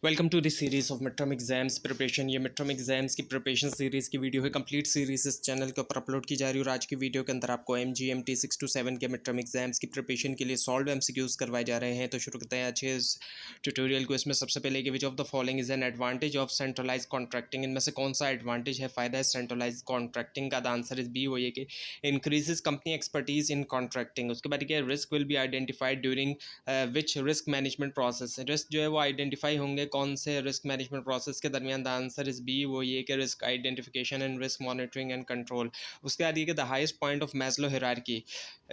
Welcome to this series of mid term exams preparation. ये mid term exams की preparation series की video है। Complete series इस channel के ऊपर अपलोड की जा रही है और आज की वीडियो के अंदर आपको MGMT 6 to 7 के मिड टर्म एग्जाम्स की प्रिपरेशन के लिए सॉल्व MCQs करवाए जा रहे हैं। तो शुरू करते हैं अच्छे इस ट्यूटोरियल को। इसमें सबसे पहले कि which of the following is an advantage of centralize contracting. इनमें से कौन सा एडवांटेज है, फ़ायदा है सेंट्रलाइज कॉन्ट्रैक्टिंग का? द आंसर इज बी, वो ये कि increases company expertise in contracting. उसके बाद क्या, risk will be identified during which risk management process. Risk जो है वो आइडेंटिफाई होंगे कौन से रिस्क मैनेजमेंट प्रोसेस के दरमियान? द आंसर इज बी, वो ये कि risk identification and risk monitoring and control. उसके बाद ये कि the highest point of Maslow hierarchy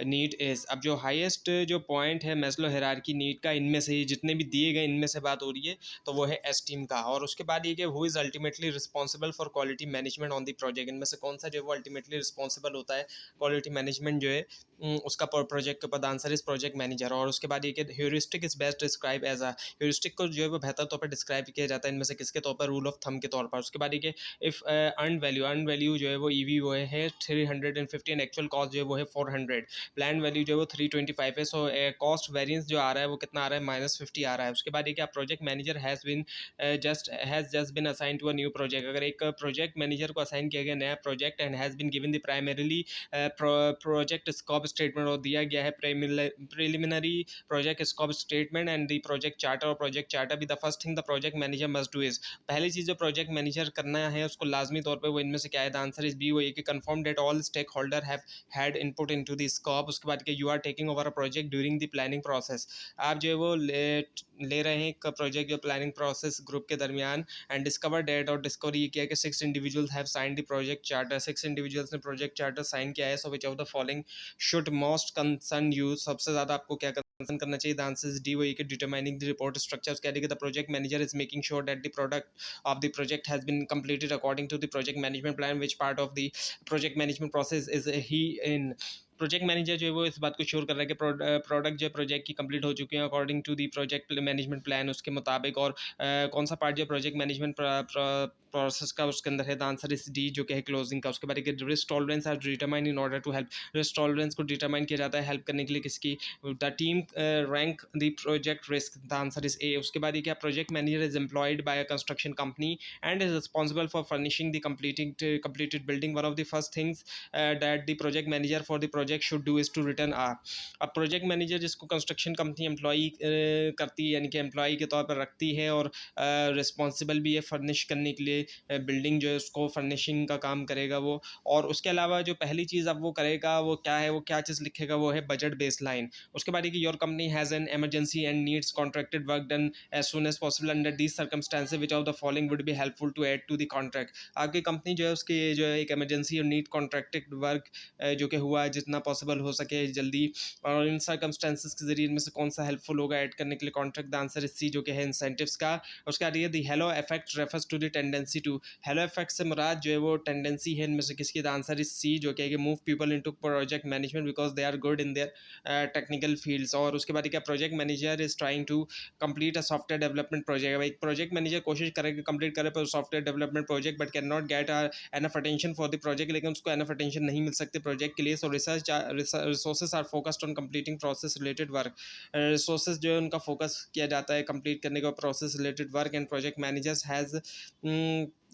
need is. अब जो हाईएस्ट जो पॉइंट है मैस्लो हायरार्की नीड का, इनमें से ही जितने भी दिए गए इनमें से बात हो रही है, तो वो है एस्टीम का। और उसके बाद ये कि who is ultimately responsible for quality management on the project. इनमें से कौन सा जो है वो अल्टीमेटली रिस्पॉन्सिबल होता है क्वालिटी मैनेजमेंट जो है उसका प्रोजेक्ट के ऊपर? Answer is project manager. और उसके बाद ये कि heuristic is best describe as a. Heuristic को जो है वो बेहतर तौर पर डिस्क्राइब किया जाता है इनमें से किसके तौर पर? रूल ऑफ थंब के तौर पर। उसके बाद ये कि इफ अर्न वैल्यू जो है वो ईवी वो है 350 एंड एक्चुअल कॉस्ट जो है वो है 400। प्लान वैल्यू जो है वो 325 है। सो कॉस्ट वेरियंस जो आ रहा है वो कितना आ रहा है? -50 आ रहा है। उसके बाद ये कि project manager has just been assign to a new project. अगर एक प्रोजेक्ट मैनेजर को असाइन किया गया नया project and has been given the primarily project scope statement, और दिया गया है preliminary project scope statement and the project charter. और प्रोजेक्ट चार्टर भी the first thing the project manager must do is. पहली चीज़ जो प्रोजेक्ट मैनेजर करना है उसको लाजमी तौर पे वो इनमें से क्या है? द आंसर इज बी, वो ये कि confirm that all stakeholder have had input into the scope. उसके बाद कि you are taking over a project during the planning process. आप जो है वो ले रहे हैं एक प्रोजेक्ट जो प्लानिंग प्रोसेस ग्रुप के दरमियान। एंड डिस्कवर डेट, और डिस्कवर ये किया कि 6 individuals have sign the project charter. 6 individuals ने प्रोजेक्ट चार्टर साइन किया है। So which of the following should most concern you. सबसे ज़्यादा आपको क्या कंसर्न करना चाहिए? द आंसर इज डी, वो ये कि डिटरमाइनिंग द रिपोर्ट स्ट्रक्चर। उसके बाद the project manager is making sure that the product of the project has been completed according to the project management plan. Which part of the project management process is he in? Project manager जो है वो इस बात को sure कर रहा है कि प्रोडक्ट जो प्रोजेक्ट की कंप्लीट हो चुकी है according to the project management plan उसके मुताबिक। और कौन सा पार्ट जो प्रोजेक्ट मैनेजमेंट प्रोसेस का उसके अंदर है? द आंसर इज डी, जो कि है क्लोजिंग का। उसके बाद risk tolerance are determine in order to help. Risk tolerance को डिटरमाइन किया जाता है हेल्प करने के लिए किसकी? The team rank the project risk. The answer is A. उसके बाद ये क्या, project manager is employed by a construction company and is responsible for furnishing the completed building. One of the first things that the project manager for the project should do is to return a। अब project manager जिसको construction company employee करती है यानी कि employee के तौर पर रखती है और रिस्पॉन्सिबल भी है फर्निश करने के लिए बिल्डिंग जो है उसको फर्निशिंग का काम करेगा वो। और उसके अलावा जो पहली चीज़ अब वो करेगा वो क्या है, वो क्या चीज़ लिखेगा? वो है बजट बेस लाइन। उसके बाद कि your company has an emergency and needs contracted work done as soon as possible under these circumstances which of the following would be helpful to add to the contract. आपकी company जो है उसकी जो है एक एमरजेंसी और need contracted work जो कि हुआ है जितना पॉसिबल हो सके जल्दी, और इन सर्कमस्टांसेस के जरिए इनमें से कौन सा हेल्पफुल होगा ऐड करने के लिए contract? The answer is C, जो कि है इंसेंटिव्स का। उसके बाद ये the halo effect refers to the tendency to. Halo effect से मुराद जो है वो टेंडेंसी है इनमें से किसकी? द आंसर इज सी, जो कि move people into project management because they are good in their technical fields. और उसके बाद क्या, project manager is trying to complete a software development project. एक प्रोजेक्ट मैनेजर कोशिश करेगा कंप्लीट करे पर software development project but can not get enough attention for the project, लेकिन उसको एनफ अटेंशन नहीं मिल सकती प्रोजेक्ट के लिए। So resources are focused on completing process related work. Resources जो है उनका फोकस किया जाता है कंप्लीट करने का process related work. And project managers has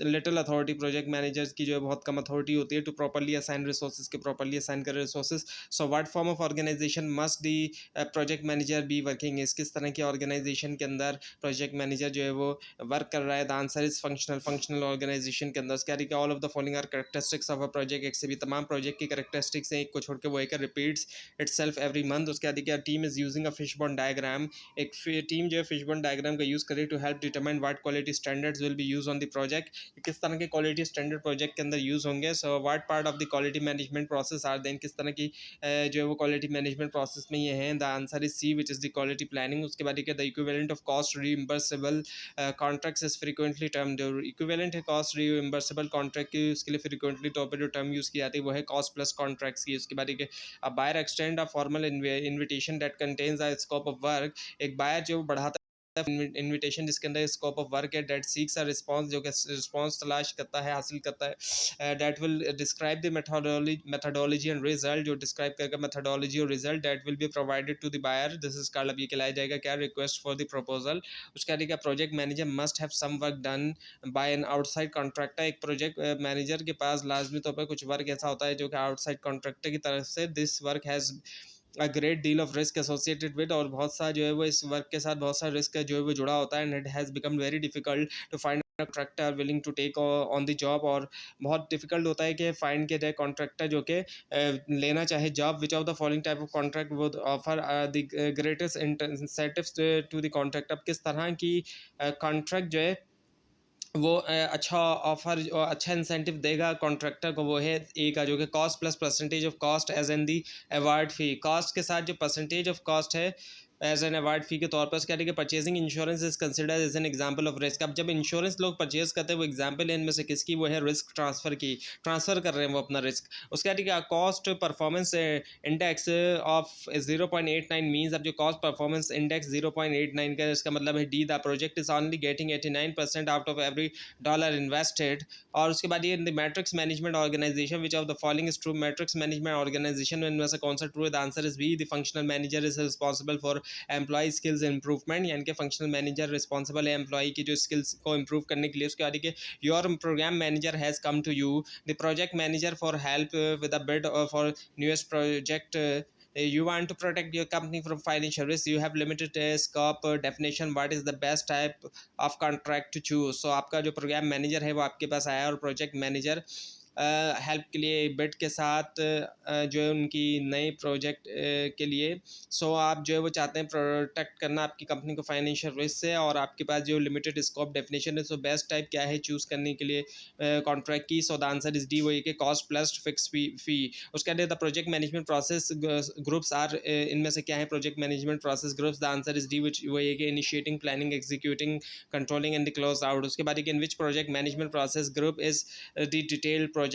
little authority. Project managers की जो है बहुत कम अथॉरिटी होती है टू प्रॉपर्ली असाइन रिसोर्सेज के प्रॉपर्ली असाइन करे resources. So what form of organization must the project manager be working is? किस तरह की ऑर्गेनाइजेशन के अंदर प्रोजेक्ट मैनेजर जो है वो वर्क कर रहा है? The answer is functional organization के अंदर। उसके बाद all of the following are characteristics of a project. एक से भी तमाम प्रोजेक्ट की कैरेक्टरिस्टिक्स हैं, एक को छोड़ के वो एक रिपीट्स इटसेल्फ एवरी मंथ। उसके बाद क्या, team is using a fishbone diagram. एक टीम जो है फिशबोन डायग्राम का यूज़ करे to help determine what quality standards will be use on the project. किस तरह के क्वालिटी स्टैंडर्ड प्रोजेक्ट के अंदर यूज़ होंगे? So what part of the quality management process are then? किस तरह की जो है वो क्वालिटी मैनेजमेंट प्रोसेस में ये हैं? The answer is C, which is the quality planning. उसके बाद the equivalent of cost reimbursable contracts is frequently term. जो इक्विवेलेंट है कॉस्ट रीइंबर्सेबल कॉन्ट्रैक्ट की उसके लिए फ्रीक्वेंटली तौर पर जो टर्म यूज़ की जाती है वो है कॉस्ट प्लस कॉन्ट्रैक्ट्स की। उसके बाद a buyer extend a formal invitation that contains a scope of work. एक बायर जो बढ़ाता इनविटेशन जिसके अंदर स्कोप ऑफ वर्क है, डेट सीक्स अ रिस्पांस जो कि रिस्पांस तलाश करता है, हासिल करता है, that will describe the methodology and result जो डिस्क्राइब करेगा मेथोडोलॉजी और result, that will be provided to the buyer, this is called, अब ये कहलाया जाएगा क्या, रिक्वेस्ट फॉर द प्रपोजल। उसके आगे क्या, project manager must have some work done by an outside contractor, एक प्रोजेक्ट मैनेजर के पास लाजमी तौर पर कुछ वर्क ऐसा होता है जो कि आउटसाइड कॉन्ट्रैक्टर की तरफ से, this work has a great deal of risk associated with, और बहुत सा जो है वो इस वर्क के साथ बहुत सा रिस्क जो है वो जुड़ा होता है, and it has become very difficult to find contractor willing to take on the job, और बहुत डिफिकल्ट होता है कि फाइंड किया जाए कॉन्ट्रैक्टर जो कि लेना चाहे job, which of the following type of contract would offer the greatest incentives to the contract, अब किस तरह की कॉन्ट्रैक्ट जो है वो अच्छा ऑफर अच्छा इंसेंटिव देगा कॉन्ट्रैक्टर को, वो है ए का जो कि cost plus percentage of cost as an the award fee, cost के साथ जो परसेंटेज ऑफ कॉस्ट है एज एन अवार्ड फी के तौर पर। उसके आगे purchasing insurance is considered as an example of risk, अब जब इंश्योरेंस लोग परचेज करते हैं वो एग्जांपल है इनमें से किसकी, वो है रिस्क ट्रांसफर की, ट्रांसफर कर रहे हैं वो अपना रिस्क। उसके आगे cost performance index of 0.89 means, अब जो कॉस्ट परफॉर्मेंस इंडेक्स 0.89 का इसका मतलब है D, the project is only getting 89% out of every dollar invested. और उसके बाद ये in the matrix management organization which of the following is true, matrix management organization में इनमें से कौन सा ट्रू है, the answer is B, the functional manager is responsible for employ skills improvement, यानी कि फंक्शनल मैनेजर रिस्पॉन्सिबल है employ की जो स्किल्स को इंप्रूव करने के लिए। उसके बाद कि your program manager has come to you, the project manager for help with a bid for newest project, you want to protect your company from financial risk, you have limited scope definition, what is the best type of contract to choose। so आपका जो programme manager है वो आपके पास आया और project manager help के लिए bid के साथ जो है उनकी नए प्रोजेक्ट के लिए, आप जो है वो चाहते हैं प्रोटेक्ट करना आपकी कंपनी को फाइनेंशियल रिस्क से, और आपके पास जो लिमिटेड स्कोप डेफिनेशन है, बेस्ट टाइप क्या है चूज़ करने के लिए कॉन्ट्रैक्ट की, द आंसर इज डी, वो ये कि कॉस्ट प्लस फिक्स फी। उसके बाद the project management process groups are, इनमें से क्या है project management process groups, the answer is D, which वो ये कि initiating, planning, executing, controlling and the close out. उसके बाद in which project management process group is the detail project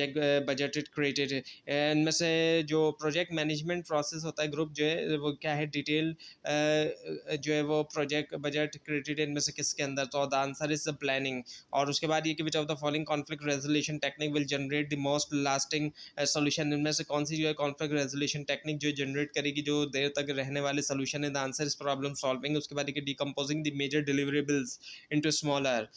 budgeted created, इनमें से जो प्रोजेक्ट मैनेजमेंट प्रोसेस होता है ग्रुप जो है वो क्या है, डिटेल जो है वो प्रोजेक्ट बजट क्रिएटेड इनमें से किसके अंदर, तो the answer is the planning. और उसके बाद ये कि which of the following conflict resolution technique will generate the most lasting solution, इनमें से कौन सी जो है कॉन्फ्लिक्ट रेजोल्यूशन टेक्निक जो जनरेट करेगी जो देर तक रहने वाले सोल्यूशन है, the answer is problem solving. उसके बाद decomposing the major deliverables into smaller,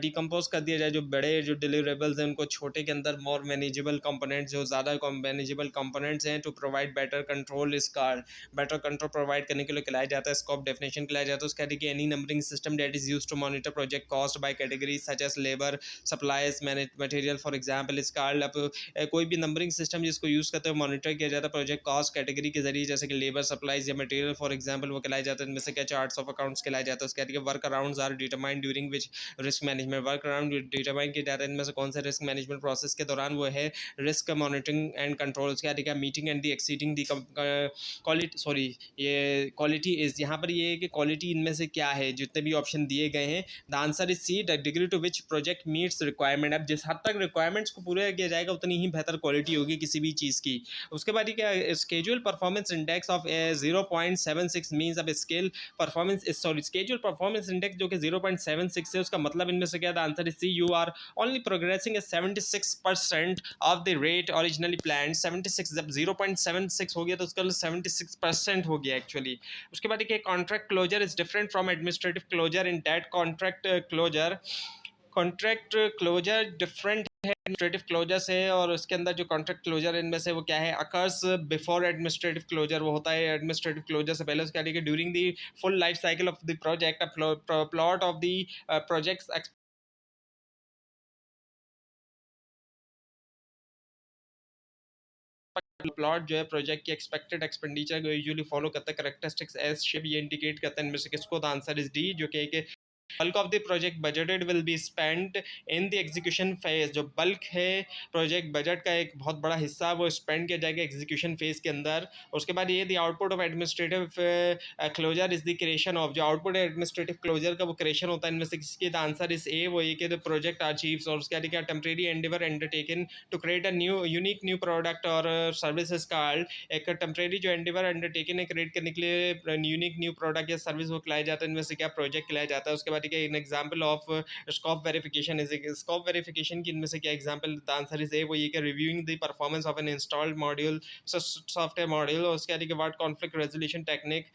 decompose कर दिया जाए जो बड़े जो डिलीवरेबल्स हैं उनको छोटे के अंदर मोर मैनेजेबल कंपोनेंट्स, जो ज़्यादा मैनेजेबल कंपोनेंट्स हैं, टू प्रोवाइड बेटर कंट्रोल इस कार्ड, बेटर कंट्रोल प्रोवाइड करने के लिए खिलाया जाता है, स्कोप डेफिनेशन खिलाया जाता है। उसके आगे any numbering system that is use to monitor project cost by category such as labour supplies material for example is card, अब कोई भी नंबरिंग सिस्टम जिसको यूज़ करते हुए मॉनिटर किया जाता है प्रोजेक्ट कॉस्ट कैटेगरी के जरिए, जैसे कि लेबर सप्लाईज या मटेरियल फॉर एग्जाम्पल वो खिलाया जाता है, इनमें से क्या चार्ट्स ऑफ अकाउंट्स खिलाया जाता है। उसके आगे workarounds are determined during which risk management, workaround determine किया जाता है इनमें से कौन सा रिस्क मैनेजमेंट प्रोसेस के दौरान, वो है रिस्क मॉनिटरिंग एंड कंट्रोल। उसके आगे क्या meeting and the exceeding the quality, sorry ये क्वालिटी इज, यहाँ पर ये है कि क्वालिटी इनमें से क्या है, जितने भी ऑप्शन दिए गए हैं, the answer is C, the degree to which project meets requirement, अब जिस हद तक रिक्वायरमेंट्स को पूरा किया जाएगा उतनी ही बेहतर क्वालिटी होगी किसी भी चीज़ की। उसके बाद क्या schedule performance index of 0.76 means, अब scale performance sorry schedule performance index जो कि 0.76 है, उसका मतलब इनमें से क्या, the answer is C, you are only progressing 76% of the rate originally plan, 76 जब 0.76 हो गया तो उसका 76% हो गया एक्चुअली। उसके बाद देखिए contract closure is different from administrative closure in that contract closure different है एडमिनिस्ट्रेटिव क्लोजर से, और उसके अंदर जो कॉन्ट्रैक्ट क्लोजर इनमें से वो क्या है, अकर्स बिफोर एडमिनिस्ट्रेटिव क्लोजर, वो होता है एडमिनिस्ट्रेटिव क्लोजर से पहले। उसके आगे during the full life cycle of the project, plot of the projects plot जो है प्रोजेक्ट की एक्सपेक्टेड एक्सपेंडिचर को यूजुअली फॉलो करता है, करेक्टरिस्टिक्स एज शेप ये इंडिकेट करता है इनमें से किसको, द आंसर इज डी, जो कि bulk of the project budgeted will be spend in the execution phase. जो बल्क है प्रोजेक्ट बजट का एक बहुत बड़ा हिस्सा वो स्पेंड किया जाएगा एग्जीक्यूशन फेज के अंदर। उसके बाद ये the output of administrative closure is the creation of, जो आउटपुट एडमिनिस्ट्रेटिव क्लोजर का वो क्रिएशन होता है इनमें से किसकी, द आंसर इज ए, वो ये कि द प्रोजेक्ट अचीव्स। और उसके बाद क्या, temporary endeavour undertaken to create a new unique new product और सर्विसेज कॉल्ड। एक टेम्परेरी जो एंडेवर अंडरटेकन है क्रिएट करने के लिए यूनिक न्यू प्रोडक्ट या सर्विस वो खिलाया जाता है, इनमें से क्या प्रोजेक्ट खिलाया जाता है। उसके बाद क्या, in example of scope verification is, scope verification की इनमें से क्या example, the answer is A, वो ये कि reviewing the performance of an installed module, software module. और उसके बाद what conflict resolution technique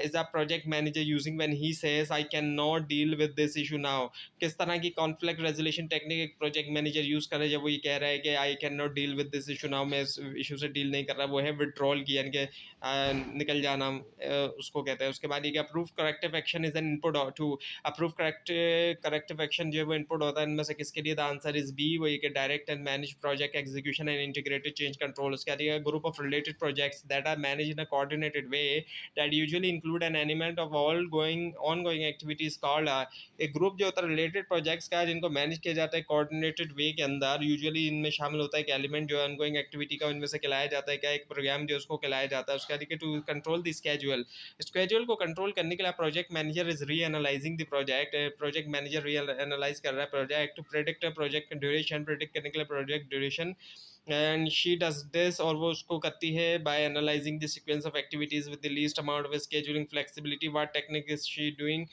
is a project manager using when he says I can not deal with this issue now. किस तरह की conflict resolution technique एक project manager use कर रहा है जब वो ये कह रहा है कि आई can not deal with this issue now, मैं इस इशू से डील नहीं कर रहा, वो है विड्रॉल की, यानी कि निकल जाना उसको कहते हैं। उसके बाद ये approve corrective action is an input to, approve corrective action जो है वो इनपुट होता है इनमें से किसके लिए, द आंसर इज बी, वो ये direct and manage project execution and integrated change control. उसके बाद group of related projects that are manage in a coordinated way that usually include an element of all going on going activities called. एक group जो होता है related projects का जिनको manage किया जाता है कोऑर्डिनेटेड वे के अंदर, यूजुअली इनमें शामिल होता है एक एलिमेंट जो ऑनगोइंग एक्टिविटी का इनमें से खिलाया जाता है, क्या एक प्रोग्राम जो उसको खिलाया जाता है। उसका देखिए टू कंट्रोल द स्केड्यूल को कंट्रोल करने के लिए project manager is reanalysing the project, project manager reanalyse कर रहा है project to predict project duration, predict करने के लिए project duration. And she does this, और वो उसको करती है by analysing the sequence of activities with the least amount of scheduling flexibility. What technique is she doing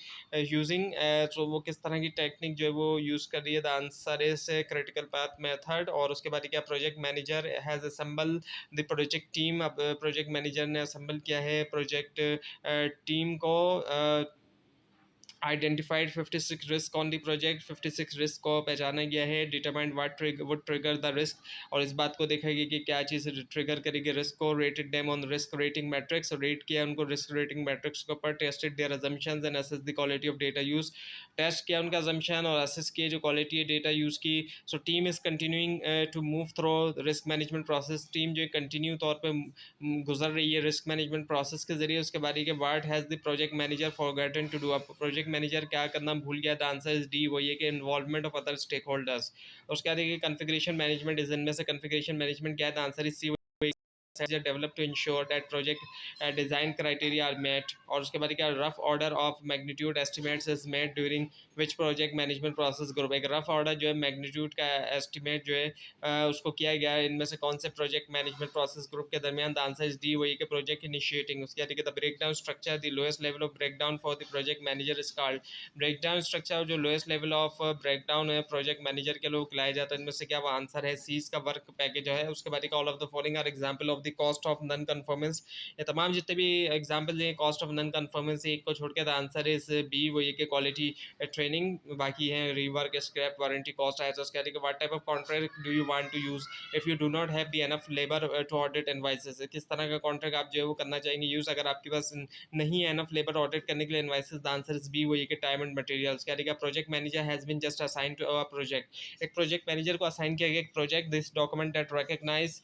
using, so वो किस तरह की टेक्निक जो है वो यूज़ कर रही है, the answer is critical path method. और उसके बाद क्या, project manager has assemble the project team. अब प्रोजेक्ट मैनेजर ने असेंबल किया है प्रोजेक्ट टीम को, identified 56 risk on the project, 56 risk को पहचाना गया है। Determined what would trigger the risk, और इस बात को देखा गया कि क्या चीज़ ट्रिगर करेगी रिस्क को। Rated them on risk rating matrix, rate किया उनको रिस्क रेटिंग मैट्रिक्स के ऊपर। Tested their assumptions and assess the quality of data use, test किया उनका अजम्पशन और असेस किए जो क्वालिटी है डेटा यूज़ की। So team is continuing to move through risk management process, team जो कंटिन्यू तौर पर गुजर रही है रिस्क मैनेजमेंट प्रोसेस के जरिए। उसके बाद के what has the project manager forgotten to do, अब प्रोजेक्ट मैनेजर क्या करना भूल गया, द आंसर इज डी, वो ये कि involvement of other stakeholders. उसके बाद देखिए कन्फिग्रेशन मैनेजमेंट इज, इनमें से कन्फिग्रेशन मैनेजमेंट क्या है, the answer is C, developed to ensure that project design criteria are met। और उसके बाद क्या, rough order of magnitude estimates is made during which project management process group. एक rough order जो है मैग्नीट्यूड का एस्टिमेट जो है उसको किया गया है इनमें से कौन से प्रोजेक्ट मैनेजमेंट प्रोसेस ग्रुप के दरमियान, द आंसर इज डी, वही के प्रोजेक्ट इनिशिएटिंग। उसके बाद the break down structure, the lowest level of break down for the project manager is called. Break down structure जो lowest level of break down है project manager के लोग लाया जाता है, इनमें से क्या वो आंसर है सी, का वर्क पैकेज है। उसके बाद all of the following are example of the cost of non conformance. ये तमाम जितने भी एग्जांपल हैं कॉस्ट ऑफ नॉन कन्फर्मेंस, एक को छोड़ के द आंसर इज बी, वो ये कि क्वालिटी ट्रेनिंग, बाकी है रीवर्क, स्क्रैप, वारंटी कॉस्ट है। तो उसके what type of contract do you want to use if you do not have the enough labour to audit invoices, किस तरह का कॉन्ट्रैक्ट आप जो है वो करना चाहेंगे यूज अगर आपके पास नहीं है एनफ लेबर ऑडिट करने के लिए invoices, the answer is B, वो ये कि टाइम एंड मटेरियल्स। क्या project manager has been just assigned to a project, एक प्रोजेक्ट मैनेजर को असाइन किया गया एक project, this document that recognise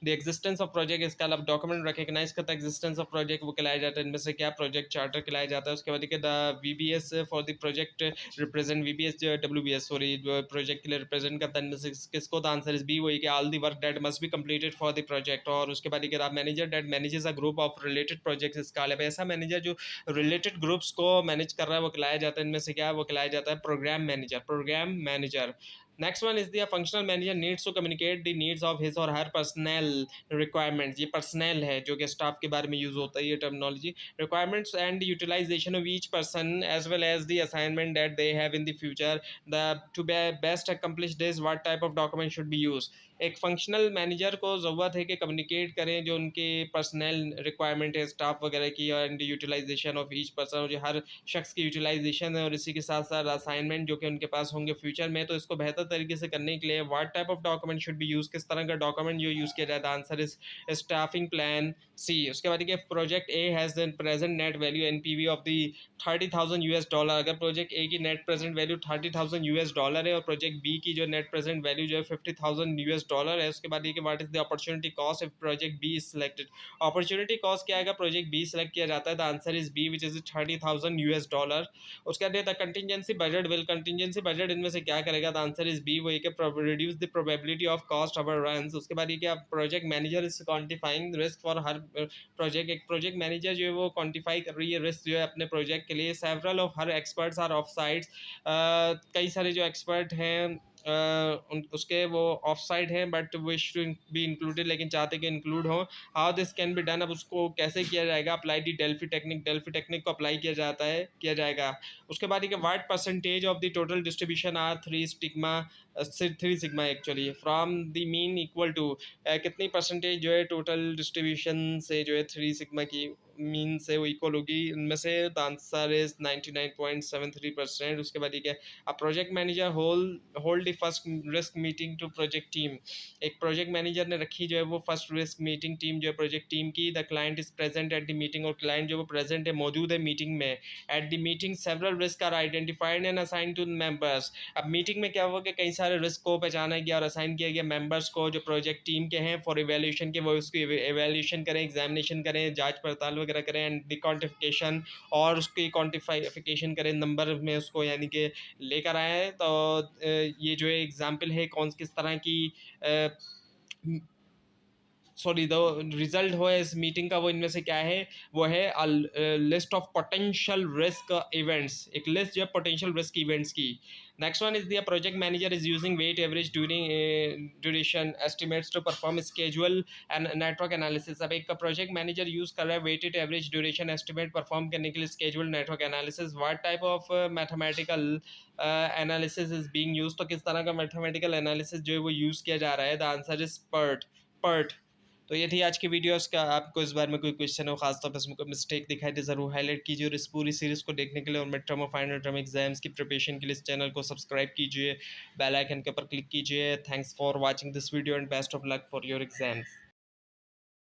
the existence of project, इसका अब डॉक्यूमेंट रिकॉग्नाइज करता है एग्जिस्टेंस ऑफ प्रोजेक्ट, वो कहलाया जाता है इनमें से क्या, प्रोजेक्ट चार्टर कहलाया जाता है। उसके बाद the VBS for the project represent, VBS जो डब्ल्यूबीएस सॉरी प्रोजेक्ट के लिए रिप्रेजेंट करता है इनमें से किसको, द आंसर इज बी, वही कि all the work that must be completed for the project. और उसके बाद manager that manages a group of related projects, इसका ऐसा मैनेजर जो रिलेटेड ग्रुप्स को मैनेज कर रहा है वो कहलाया जाता है इनमें से क्या, वो कहलाया जाता है programme manager, programme manager. Next one is the functional manager needs to communicate the needs of his और हर पर्सनल रिक्वायरमेंट्स, ये पर्सनल है जो कि स्टाफ के बारे में यूज होता है ये terminology. Requirements and utilisation of each person as well as the assignment that they have in the future, the to best accomplish this what type of document should be use. एक functional manager को ज़रूरत है कि communicate करें जो उनके personal requirement है staff वगैरह की, and utilisation of each person, जो हर शख्स की यूटिलाइजेशन है, और इसी के साथ साथ असाइनमेंट जो कि उनके पास होंगे फ्यूचर में, तो इसको बेहतर तरीके से करने के लिए what type of document should be use, किस तरह का डॉक्यूमेंट जो यूज़ किया जाए, the answer is staffing plan C. उसके बाद project A has the present net value NPV of the $30,000। अगर प्रोजेक्ट ए की नेट प्रेजेंट वैल्यू $30,000 है और प्रोजेक्ट बी की जो नेट प्रेजेंट वैल्यू जो है $50,000 डॉलर है। उसके बाद ये कि what is the opportunity cost if project B is selected. Opportunity cost क्या आएगा प्रोजेक्ट बी सिलेक्ट किया जाता है? The answer is B which is $30,000। उसके बाद the contingency budget will, contingency budget इनमें से क्या करेगा? द आंसर इज बी, वही कि reduce the probability of cost over runs. उसके बाद ये कि project manager is quantifying risk for her project. एक प्रोजेक्ट मैनेजर जो है वो क्वांटिफाई कर रही है रिस्क जो है अपने प्रोजेक्ट के लिए। Several of her experts are off sites, कई सारे जो एक्सपर्ट हैं उसके वो ऑफ साइड हैं but wish to be included, लेकिन चाहते कि इंक्लूड हो। How this can be done, अब उसको कैसे किया जाएगा? Apply the Delphi technique, Delphi technique को अप्लाई किया जाता है, किया जाएगा। उसके बाद ये what percentage of the total distribution are three sigma actually from the mean equal to, कितनी परसेंटेज जो है टोटल डिस्ट्रीब्यूशन से जो है थ्री सिग्मा की मीन से वो इक्वल होगी? इनमें से द आंसर इज 99.73%। उसके बाद ये क्या? A project manager hold the first risk meeting to project team. एक प्रोजेक्ट मैनेजर ने रखी जो है वो फर्स्ट रिस्क मीटिंग टीम जो है प्रोजेक्ट टीम की। The client is present at the meeting, और क्लाइंट जो वो प्रेजेंट है, मौजूद है मीटिंग में। At the meeting several risk are identified and assign to members. अब मीटिंग में क्या हुआ कि कई सारे रिस्क को पहचाना गया और असाइन किया गया मेंबर्स को जो प्रोजेक्ट टीम के हैं फॉर इवेल्यूशन के, वो उसकी इवेल्यूशन करें, एग्जामिनेशन करें, जांच पड़ताल वगैरह करें, एंड द क्वान्टिफिकेशन, और उसकी क्वान्टिफिकेशन करें नंबर में उसको, यानी कि लेकर आए। तो ये जो है एग्जाम्पल है कौन किस तरह की सॉरी द रिजल्ट हो इस मीटिंग का, वो इनमें से क्या है? वो है list of potential risk events, एक लिस्ट जो है पोटेंशियल रिस्क इवेंट्स की। Next one is the project manager is using weight average duration estimates to perform schedule and network analysis. अब एक प्रोजेक्ट मैनेजर यूज कर रहा है weighted average duration estimate perform करने के लिए schedule network analysis. What type of mathematical analysis is being use, तो किस तरह का मैथमेटिकल एनालिसिस जो है वो यूज किया जा रहा है? The answer is PERT. तो ये थी आज की वीडियो। इसका आपको इस बारे में कोई क्वेश्चन हो, खासतौर पर इसमें कोई मिस्टेक दिखाई दे, ज़रूर हाईलाइट कीजिए। और इस पूरी सीरीज़ को देखने के लिए और मिड टर्म और फाइनल टर्म एग्जाम्स की प्रिपरेशन के लिए इस चैनल को सब्सक्राइब कीजिए, बेल आइकन के ऊपर क्लिक कीजिए। Thanks for watching this video and best of luck for your exams.